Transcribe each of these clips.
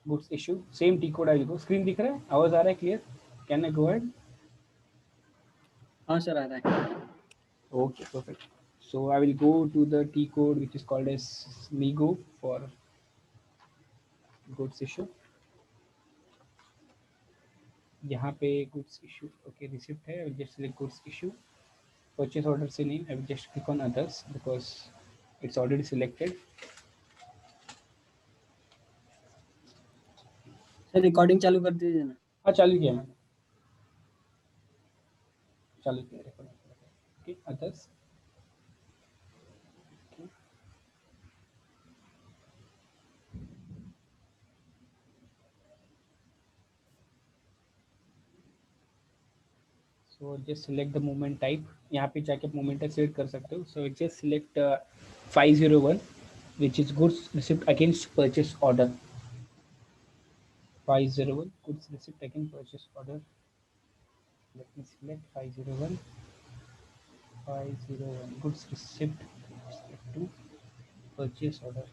goods issue, same T code I will go. Screen दिख रहा है, आवाज आ रहा है clear? Can I go ahead? हाँ सर आ रहा है. Okay, perfect. So I will go to the T code which is called as Migo for goods issue. यहाँ पे goods issue, okay, receipt है, I will just select goods issue. Purchase order से नहीं, I will just click on others because it's already selected. Sir recording चालू कर दीजिए ना. हाँ चालू किया मैंने, चालू किया recording. Okay others. So just select the movement type. यहाँ पे जाके मूवमेंट टाइप सिलेक्ट कर सकते हो. So just select 501 which is goods receipt against purchase order. 501 goods receipt against purchase order. Let me select 501. 501 goods receipt to purchase order.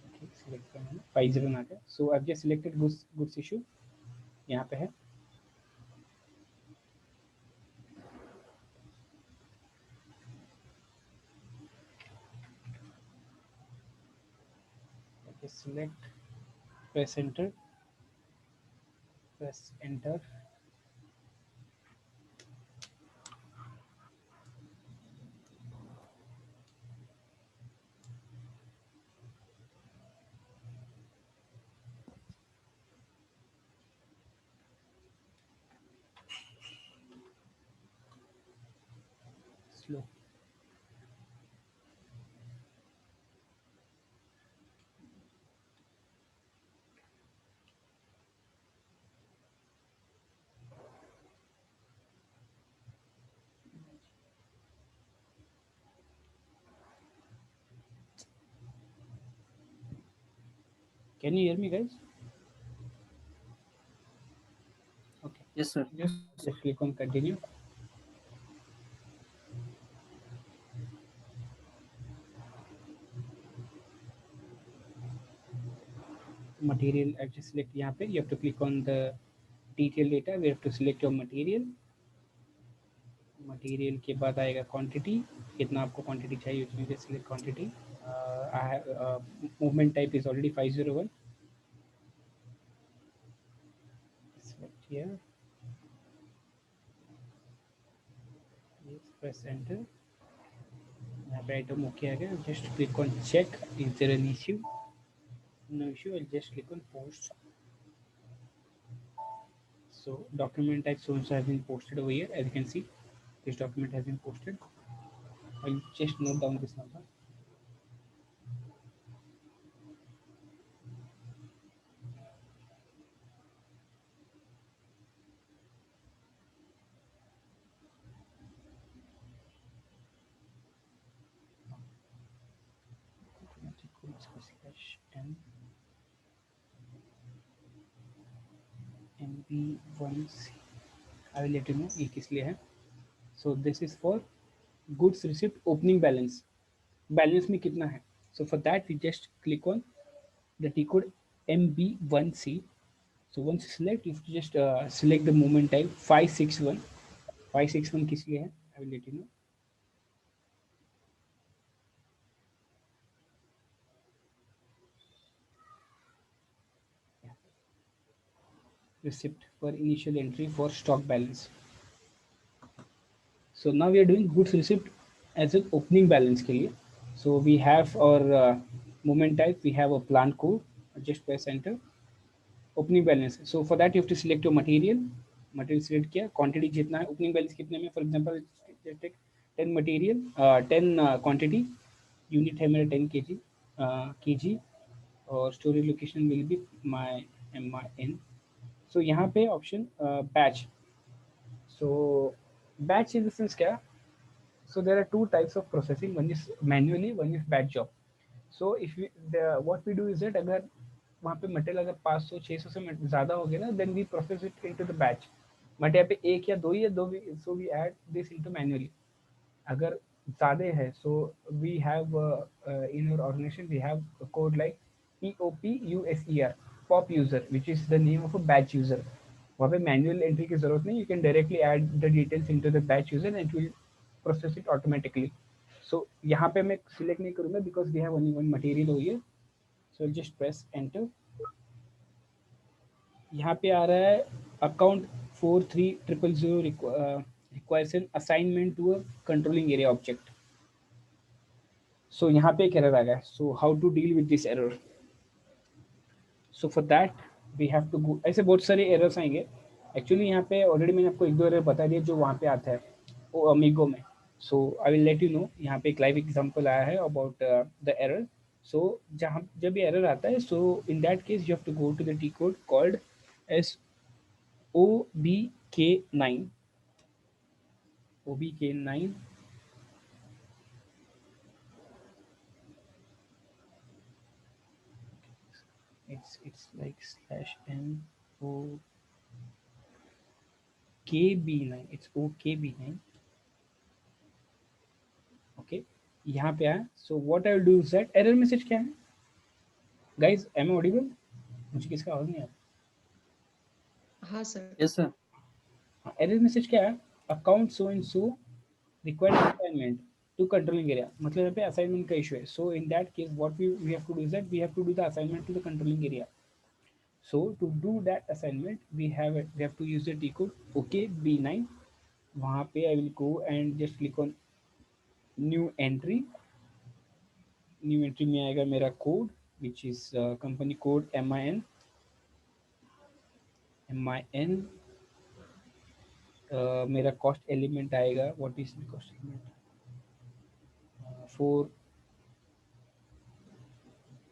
Okay, select किया मैंने, 501 आ गया. So I've just selected goods issue. यहाँ पे है. Okay, select, press enter, press enter. Slow. Can you hear me, guys? Okay. Yes sir. Just click on continue. Material, I just select यहाँ पे. You have to click on the detail data. We have to select your material. Material के बाद आएगा quantity, कितना आपको quantity चाहिए उसमें से select quantity. I have movement type is already 501. Select here, press enter. यहाँ पे आइटम ओके आ गया. Just click on check, is there an issue? No issue. I just click on post. So document type so has been posted over here. As you can see, this document has been posted. I'll just note down this number. N MB1C. I will let you know ये किस लिए है. So this is for goods receipt opening balance. Balance में कितना है? So for that we just click on the T code MB1C. So once you select, you just select the movement type 561. 561 किस लिए है? I will let you know. Receipt for initial entry for stock balance. So now we are doing goods receipt as an opening balance के लिए. So we have our movement type, we have a plant code. Just press enter. Opening balance. So for that you have to select your material. Material select किया, quantity जितना है, opening balance कितने में. For example, just take 10 material, 10 quantity. Unit है मेरा 10 kg, kg. और storage location will be my MIN. So यहाँ पे option batch. So batch in the sense क्या? So there are two types of processing. One is manually, one is batch job. So if we what we do is that अगर वहाँ पे material अगर 500-600 से ज़्यादा हो गया ना, then we process it into the batch. But यहाँ पे एक या दो ही है, दो भी, so we add this into manually. अगर ज़्यादा है, so we have in our organization we have a code like POPUSER, pop user, which is the name of a batch user. वहाँ पे मैनुअल एंट्री की जरूरत नहीं, you can directly add the details into the batch user and it will process it automatically. So यहाँ पे मैं select नहीं करूँगा because we have only one material over here. So I'll just press enter. यहाँ पे आ रहा है account 43000 requires an assignment to a controlling area object. So यहाँ पे एक error आ गया. So how to deal with this error? So for that we have to go. ऐसे बहुत सारे errors आएंगे. Actually यहाँ पे already मैंने आपको एक दो error बता दिए जो वहाँ पे आता है वो Amigo में. So I will let you know. यहाँ पे एक live example आया है about the error. So जहाँ जब ये error आता है, so in that case you have to go to the T code called as OBK9. OBK9. It's like slash n o KB9. It's OKB9. Okay. यहाँ पे आया. So what I will do is that error message क्या है? Guys, am I audible? मुझे किसका आवाज नहीं आ हाँ सर। Yes sir. रहा. Error message क्या है? Account so and so required assignment to controlling area. मतलब यहाँ पे assignment का issue है. So in that case, what we have to do is that we have to do the assignment to the controlling area. So to do that assignment, we have to use the T code OKB9. वहाँ पे I will go and just click on new entry. New entry में आएगा मेरा code, which is company code MIN. मेरा cost element आएगा. What is the cost element? For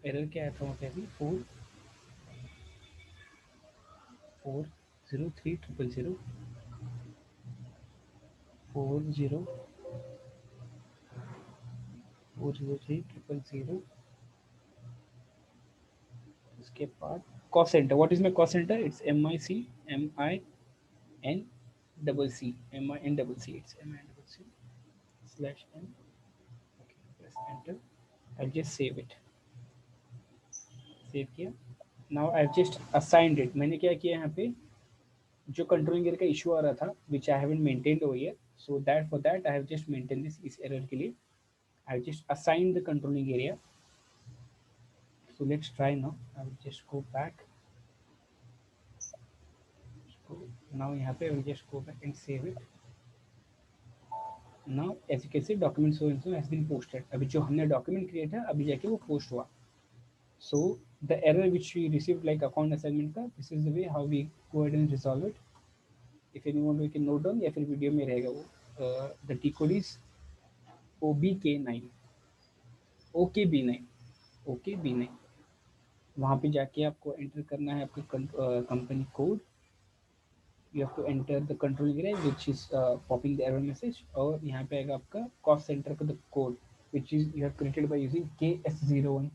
error क्या आया था वहाँ पे अभी? 403,000 403,000. उसके बाद cost center. What is my cost center? It's MIN double C. MIN double C. It's MIN double C slash N. Okay, press enter. I'll just save it. Save किया. Now I've just assigned it. मैंने क्या किया यहाँ पे जो controlling area का issue आ रहा था which I haven't maintained over here. So that for that I have just maintained this इस error के लिए. I have just assigned the controlling area. So let's try now. I will just go back. Now यहाँ पे I will just go back and save it. Now as you can see document so and so has been posted. अभी जो हमने document create है अभी जाके वो post हुआ. So the error which we received like account assignment का, this is the way how we go ahead and resolve it. If anyone we can note down या फिर वीडियो में रहेगा वो. The T code is OBK9. OKB9. OKB9. वहाँ पे जाके आपको एंटर करना है आपका company code. You have to enter the control area which is popping the error message. और यहाँ पे आएगा आपका cost center का the code which is you have created by using KS01.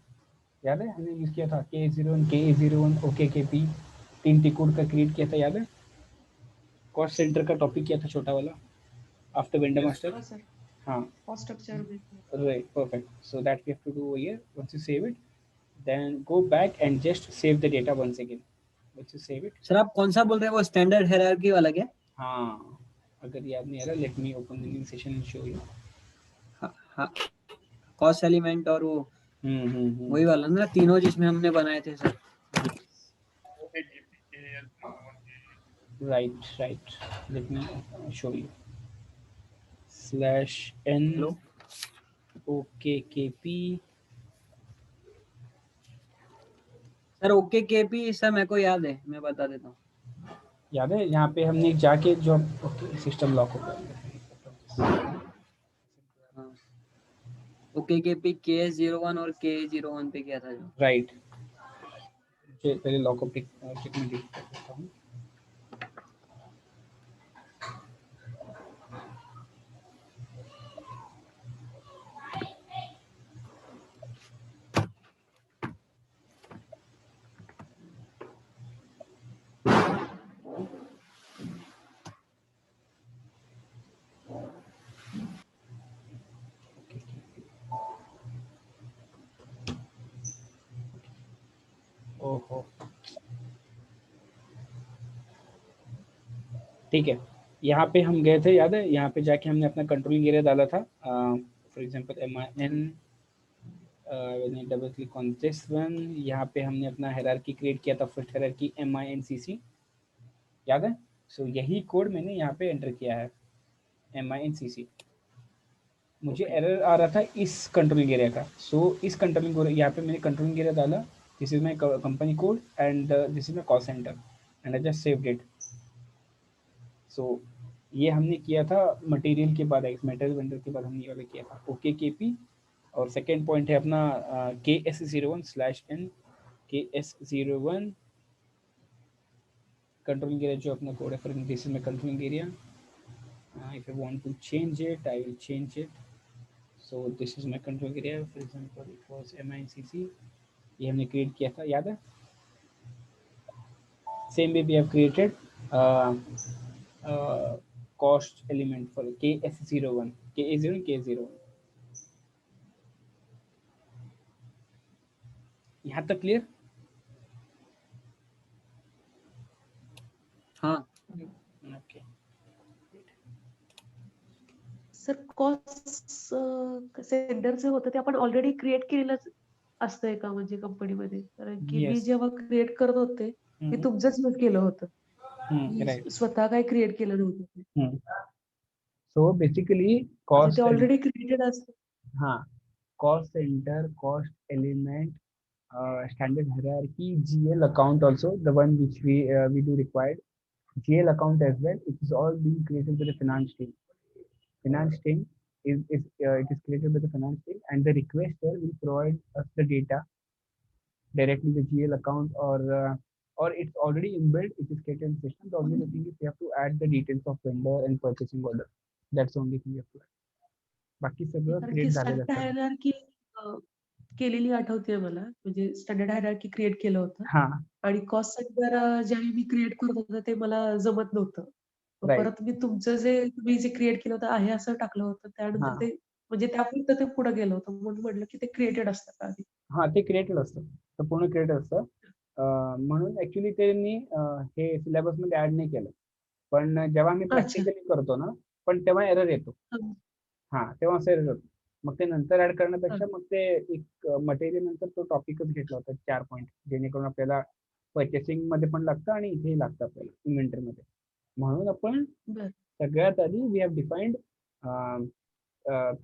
याद है हमने यूज किया था KS01, KA01, OKKP 3 T code का क्रिएट किया था. याद है कॉस्ट सेंटर का टॉपिक किया था छोटा वाला आफ्टर वेंडर मास्टर. हाँ सर। हाँ कॉस्ट स्ट्रक्चर भी। right, perfect. So that we have to do over here. Once you save it, then go back and just save the data once again. Once you save it. Sir आप कौन सा बोल रहे हैं, वो standard hierarchy वाला क्या? हाँ अगर याद नहीं आ रहा let me open the new session and show you. हाँ कॉस्ट एलिमेंट और वो वही वाला ना तीनों जिसमें हमने बनाए थे sir. right. Let me show you. Slash n OKKP. Sir OKKP sir मेरे को याद है, मैं बता देता हूँ. याद है यहाँ पे हमने जाके जो सिस्टम लॉक हो गया. OKKP KS01 और KA01 पे किया था जो. राइट. पहले लॉकअप चेक में देख सकता हूँ. ओहो, ठीक है। यहाँ पे हम गए थे, याद है? यहाँ पे जाके हमने अपना कंट्रोलिंग एरिया डाला था, for example MIN, double click on this one. यहाँ पे हमने अपना हायरार्की क्रिएट किया था, फर्स्ट हायरार्की MINCC, याद है? सो यही कोड मैंने यहाँ पे एंटर किया है, MINCC। मुझे एरर आ रहा था इस कंट्रोलिंग एरिया का, सो इस कंट्रोलिंग एरिया, यहाँ पे मैंने कंट्रोलिंग एरिया डाला, this is my company code and this is my cost centre and I just saved it. So ये हमने किया था मटेरियल के बाद, मेटल वेंडर के बाद हमने ये वाला किया था, ओके KP। और सेकेंड पॉइंट है अपना KS01/N, KS01 कंट्रोलिंग एरिया जो अपना कोड है, for this is my controlling area. If I want to change it, I will change it. So this is my control area. For example, it was MINCC. ये हमने create किया था, याद है? Same way we have created cost element for KS01, KA01, KS01. यहाँ तक clear? हाँ okay. Sir cost सेंटरचे होतं ते आपण ऑलरेडी क्रिएट केलेलंच असतंय का म्हणजे कंपनीमध्ये? कारण की मी Yes. जेव्हा क्रिएट करत होते मी तुमचंच यूज केलं होतं. मी राइट। स्वतः काय क्रिएट केलं नव्हतं. सो बेसिकली म्हणजे कॉस्ट, ते ऑलरेडी क्रिएटेड असतं. हाँ, cost centre, cost element, standard hierarchy, GL account also, the one which we do required, GL account as well. It is all being created by the finance team. Finance team it is created by the finance team, and the requester will provide us the data directly, the GL account, or it's already inbuilt. It is created in system. The only thing is we have to add the details of vendor and purchasing order. That's the only thing we have to add. बाकी सगळं कारण की create झालेलं standard असतं. Hierarchy केलेली आठवते मला, म्हणजे स्टँडर्ड हायरार्की क्रिएट केलं होतं. हां, आणि कॉस्ट सेंटर ज्यावेळी मी क्रिएट करत होते ते मला जमत नव्हतं. मग राइट. परत मी तुमचं तुम्ही जे क्रिएट केलं होतं आहे असं टाकलं होतं. त्यानंतर हां. ते म्हणजे त्यापुरतं ते पुढे गेलं होतं. म्हणून म्हटलं की ते क्रिएटेड असतं का आधी? हां, ते क्रिएटेड असतं. तर पूर्ण क्रिएटेड असतं. म्हणून ॲक्चुअली त्यांनी हे सिलेबसमध्ये ॲड नाही केलं. पण जेव्हा आम्ही अच्छा. प्रॅक्टिकली करतो ना, पण तेव्हा एरर येतो. हं. हां, तेव्हा असं एरर होतो. मग ते नंतर ॲड हं. करण्यापेक्षा मग ते एक मटेरियल नंतर तो टॉपिकच घेतला होता 4 पॉइंट, जेणेकरून आपल्याला पर्चेसिंगमध्ये पण लागतं आणि इथेही लागतं आपल्याला इन्व्हेंटरीमध्ये. म्हणून आपण बरं. सगळ्यात आधी we have defined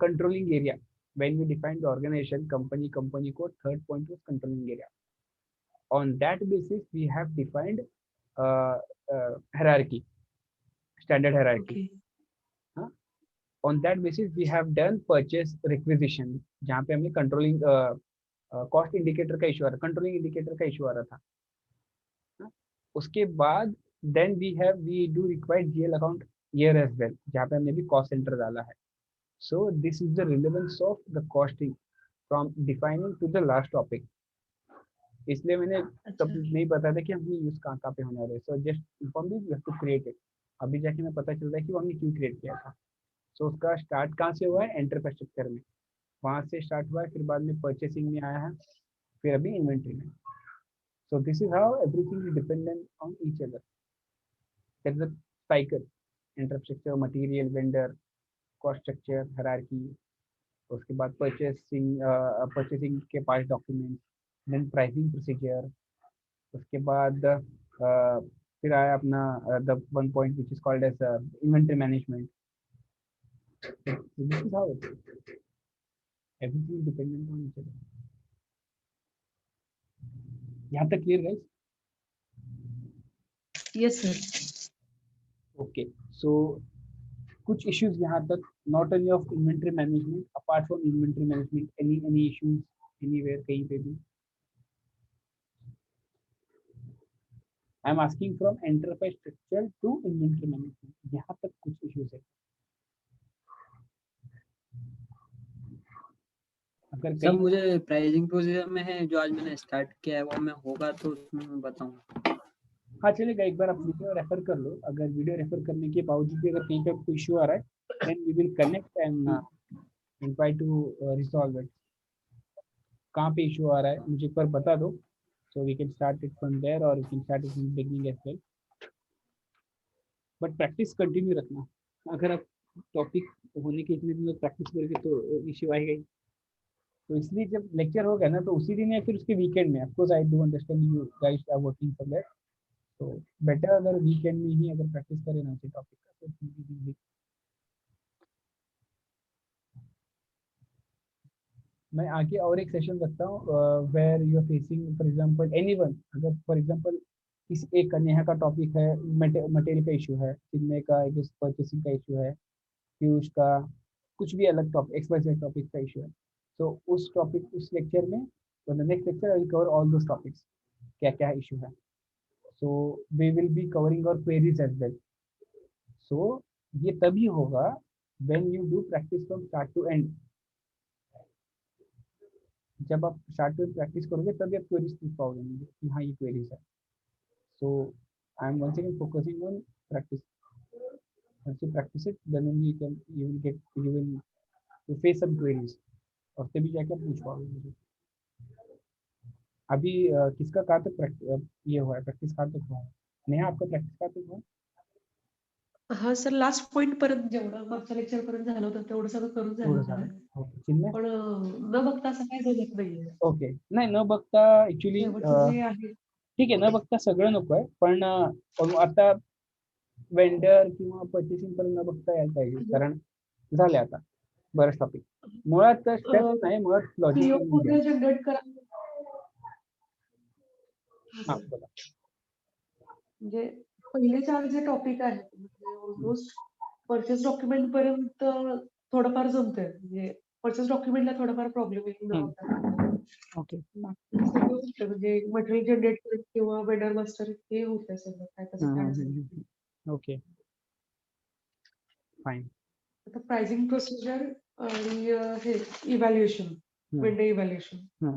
controlling area. When we defined the organization, company code, third point was controlling area. On that basis, we have defined hierarchy, standard hierarchy. Okay. On that basis, we have done purchase requisition, जहाँ पे हमने controlling cost indicator का issue आ रहा, controlling indicator का issue आ रहा था. हाँ? उसके बाद then we do require GL account here as well, जहाँ पे हमने भी cost center डाला है. So this is the relevance of the costing from defining to the last topic. इसलिए मैंने अच्छा. तब नहीं पता था कि हमने यूज कहाँ पे होने वाले. So just inform you have to create it. अभी जाके मैं पता चल रहा है कि वो हमने क्यों क्रिएट किया था. सो उसका स्टार्ट कहाँ से हुआ है? एंटरप्राइज स्ट्रक्चर में, वहाँ से स्टार्ट हुआ है, फिर बाद में परचेसिंग में आया है, फिर अभी इन्वेंट्री में. So this is how everything is dependent on each other. That's the cycle. Infrastructure, material, vendor, cost structure, hierarchy, उसके बाद परचेसिंग के 5 डॉक्यूमेंट, देन प्राइसिंग प्रोसीजर, उसके बाद फिर आया अपना the one point which is called as inventory management. This is how everything is dependent on each other. यहाँ तक clear guys? Yes sir. Okay. So कुछ इश्यूज यहाँ तक, not only of inventory management, apart from inventory management any issues anywhere, कहीं पे भी. I am asking from enterprise structure to inventory management, यहाँ तक कुछ इश्यूज है. अगर सब मुझे प्राइसिंग प्रोसीजर में है जो आज मैंने स्टार्ट किया है, वो मैं होगा तो उसमें मैं बताऊंगा. हाँ चलेगा, एक बार आप वीडियो रेफर कर लो. अगर वीडियो रेफर करने के बावजूद भी अगर कहीं पे कोई इशू आ रहा है, then we will connect and try to resolve it. कहाँ पे इशू आ रहा है मुझे एक बार बता दो, So we can start it from there or we can start it from the beginning as well. But practice continue रखना. अगर आप टॉपिक होने के इतने दिन में प्रैक्टिस करोगे तो इश्यू आएगा ही. तो इसलिए जब लेक्चर होगा ना तो उसी दिन या फिर उसके वीकेंड में, of course I do understand you guys are working for that, तो बेटर अगर वीकेंड में ही अगर प्रैक्टिस करें ना उसी टॉपिक का तो मैं आगे और एक सेशन रखता हूँ where you are facing for example anyone, अगर फॉर एग्जांपल किसी एक नेहा का टॉपिक है, मटेरियल का इशू है, चिन्मय का परचेसिंग का इशू है, पीयूष का कुछ भी अलग टॉपिक एक्सप्रेस टॉपिक का इशू है, तो उस टॉपिक उस लेक्चर में next lecture I will cover all those topics क्या क्या इशू है. So we will be covering और क्वेरीज एज वेल. सो ये तभी होगा when you do practice from start to end. जब आप स्टार्ट टू प्रैक्टिस करोगे तभी आप क्वेरीज पूछ पाओगे कि हाँ ये क्वेरीज है. So I am once again focusing on practice. once you practice it then only you will face some queries और तभी जाकर पूछ पाओगे मुझे. अभी किसका कहाँ तक ये हुआ है, प्रैक्टिस कहाँ तक हुआ है? नेहा आपका प्रैक्टिस कहाँ तक हुआ है? हा सर लास्ट पॉइंट पर्यंत जेवढं मागच्या लेक्चर पर्यंत झालं होतं तेवढं सगळं करून झालेलं आहे. चिन्मय पण न बघता असं काय जमत नाहीये. ओके. नाही न बघता ऍक्च्युली शेवटचं जे आहे ठीक आहे, न बघता सगळं नको आहे, पण आता वेंडर किंवा पर्चेसिंग पर्यंत न बघता यायला पाहिजे, कारण झाले आता बरेच टॉपिक. मुळात स्टेप नाही, मुळात लॉजिक जनरेट करा. हा बोला. म्हणजे पहिले 4 जे टॉपिक आहेत म्हणजे ऑलमोस्ट परचेस डॉक्युमेंट पर्यंत थोडंफार जमतंय. म्हणजे परचेस डॉक्युमेंटला थोडाफार प्रॉब्लेम येईल. ओके. म्हणजे मटेरियल जनरेट करत किंवा वेंडर मास्टर हे होतंय सगळं काय तसं. Okay fine. आता प्राइसिंग प्रोसिजर आणि हे इव्हॅल्युएशन, वेंडर इव्हॅल्युएशन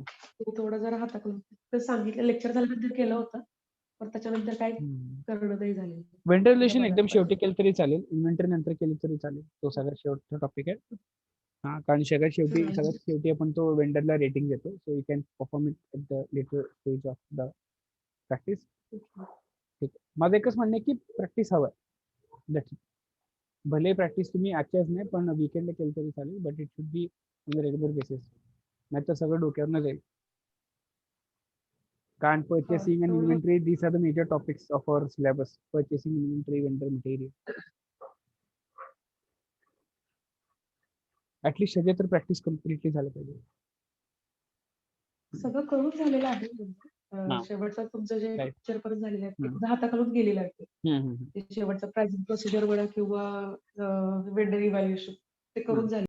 थोडं जरा हाताकडून सांगितलं, लेक्चर झाल्यानंतर केलं होतं, पण त्याच्यानंतर काय करणं नाही झालं. वेंडर रिलेशन एकदम शेवटी केलं तरी चालेल, इन्व्हेंटरी नंतर केलं तरी चालेल, तो सगळ्यात शेवटचा टॉपिक आहे. हा, कारण सगळ्यात शेवटी आपण तो वेंडरला रेटिंग देतो. So you can perform it at the later stage of the practice. ठीक आहे. माझं एकच म्हणणं आहे की प्रॅक्टिस हवं आहे. भले प्रॅक्टिस तुम्ही आजच्याच नाही पण वीकेंडला केलं तरी चालेल, but it should be on regular basis, नाही तर सगळं डोक्यावरनं जाईल. कारण purchasing and inventory, these are the major topics of our syllabus. Purchasing, inventory, vendor, material. At least सगळे तर प्रॅक्टिस कम्प्लिटली झालं पाहिजे. सगळं करून झालेलं आहे. शेवटचं तुमचं जे लेक्चर पर्यंत झालेलं आहे हाताखालून गेलेलं आहे. शेवटचं प्राइसिंग प्रोसिजर म्हणा किंवा वेंडर इव्हॅल्युएशन ते करून झाले.